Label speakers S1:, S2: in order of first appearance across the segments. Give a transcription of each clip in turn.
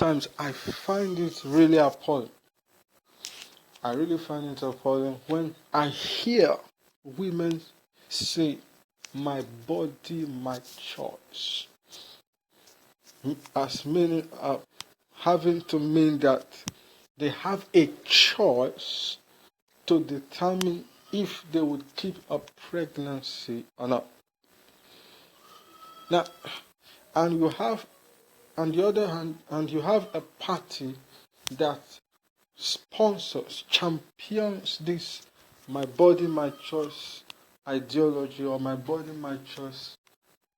S1: times I find it really appalling. I really find it appalling when I hear women say, my body, my choice. As many are having to mean that they have a choice to determine if they would keep a pregnancy or not. Now, and you have, on the other hand, and you have a party that sponsors, champions this my body, my choice ideology, or my body, my choice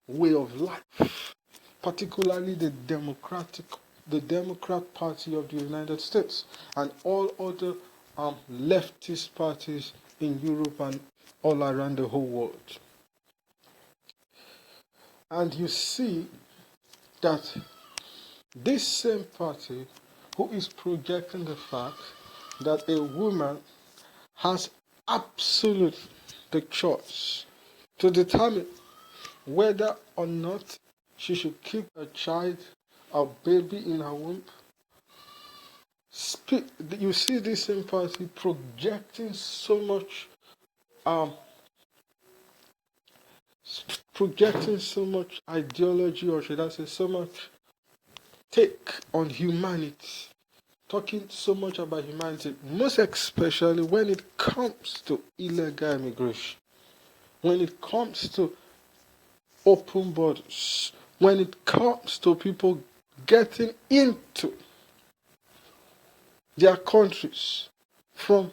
S1: way of life, particularly the Democrat Party of the United States and all other leftist parties in Europe and all around the whole world. And you see that this same party who is projecting the fact that a woman has absolute the choice to determine whether or not she should keep a child, a baby in her womb. You see this same party projecting so much ideology, or should I say so much take on humanity, talking so much about humanity, most especially when it comes to illegal immigration, when it comes to open borders, when it comes to people getting into their countries from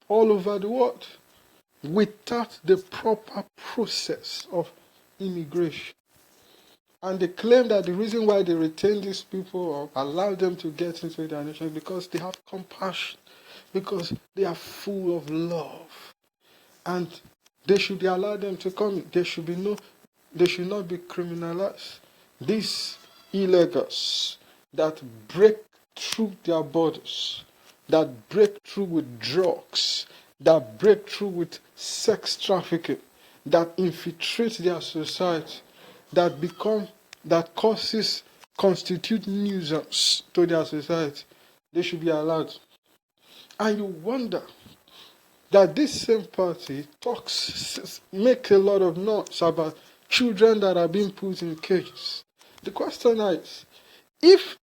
S1: all over the world without the proper process of immigration. And they claim that the reason why they retain these people or allow them to get into their nation is because they have compassion, because they are full of love. And they should allow them to come. They should not be criminalized. These illegals that break through their borders, that break through with drugs, that break through with sex trafficking, that infiltrate their society, that constitute nuisance to their society, they should be allowed. And you wonder that this same party make a lot of noise about children that are being put in cages. The question is, if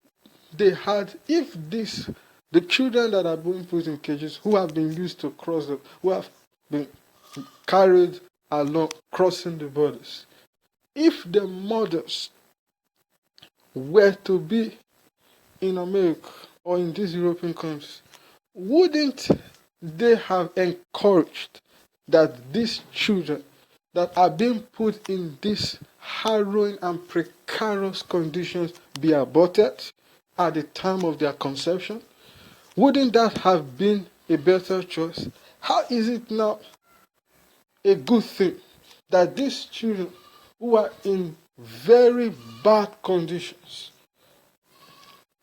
S1: the children that are being put in cages, who have been used to who have been carried along crossing the borders, if the mothers were to be in America or in these European countries, wouldn't they have encouraged that these children that are being put in these harrowing and precarious conditions be aborted at the time of their conception? Wouldn't that have been a better choice? How is it now a good thing that these children who are in very bad conditions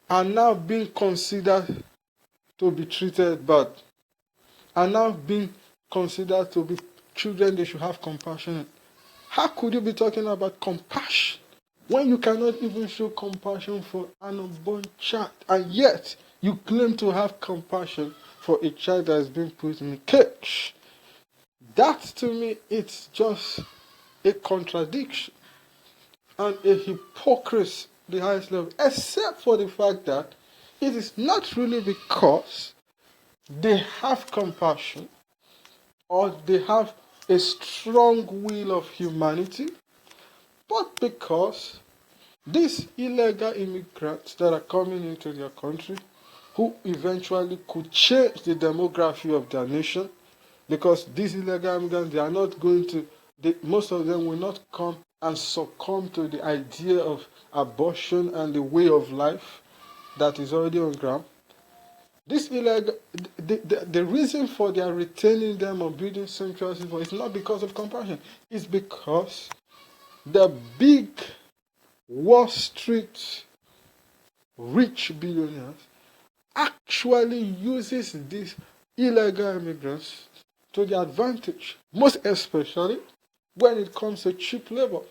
S1: are now being considered to be treated bad, are now being considered to be children they should have compassion? How could you be talking about compassion when you cannot even show compassion for an unborn child, and yet you claim to have compassion for a child that has been put in a cage? That, to me, it's just a contradiction and a hypocrisy, the highest level, except for the fact that it is not really because they have compassion or they have a strong will of humanity, but because these illegal immigrants that are coming into their country, who eventually could change the demography of their nation, because these illegal immigrants, they are not going to, most of them will not come and succumb to the idea of abortion and the way of life that is already on ground. This illegal, the reason for their retaining them or building sanctuaries is not because of compassion. It's because the big Wall Street rich billionaires actually uses these illegal immigrants to their advantage, most especially when it comes to cheap labor,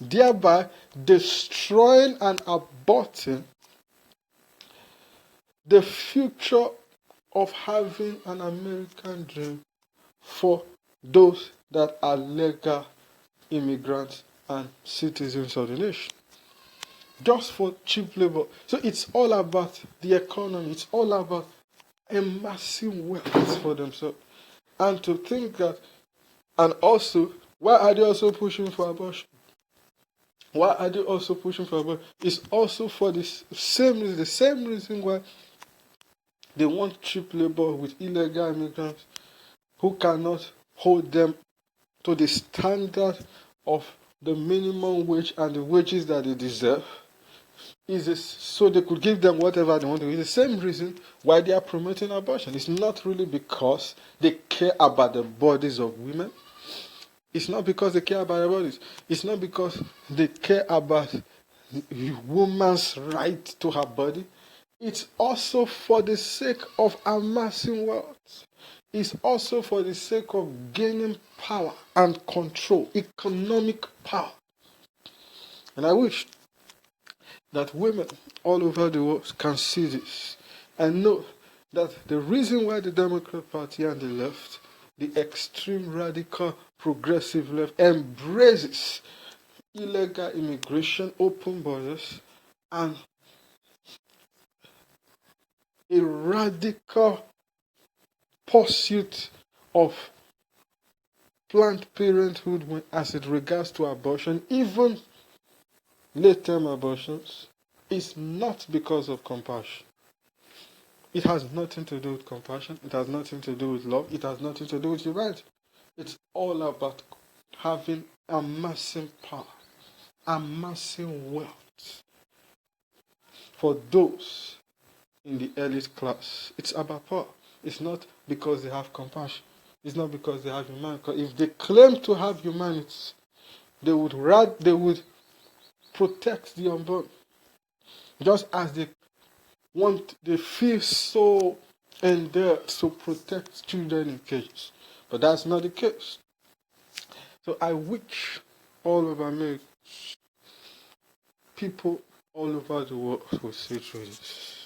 S1: thereby destroying and aborting the future of having an American dream for those that are legal immigrants and citizens of the nation. Just for cheap labor. So it's all about the economy. It's all about amassing wealth for themselves. And to think that, and also, why are they also pushing for abortion? Why are they also pushing for abortion? It's also for the same reason why they want cheap labor with illegal immigrants who cannot hold them to the standard of the minimum wage and the wages that they deserve. So they could give them whatever they want to. It's the same reason why they are promoting abortion. It's not really because they care about the bodies of women. It's not because they care about their bodies. It's not because they care about woman's right to her body. It's also for the sake of amassing wealth. It's also for the sake of gaining power and control, economic power. And I wish that women all over the world can see this and know that the reason why the Democrat Party and the left, the extreme radical progressive left, embraces illegal immigration, open borders, and a radical pursuit of Planned Parenthood as it regards to abortion, even late-term abortions, is not because of compassion. It has nothing to do with compassion. It has nothing to do with love. It has nothing to do with humanity. It's all about having amassing power, amassing wealth for those in the elite class. It's about power. It's not because they have compassion. It's not because they have humanity. If they claim to have humanity, they would protect the unborn. Just as they feel so endeared to protect children in cages. But that's not the case. So I wish all of America, people all over the world will see through this.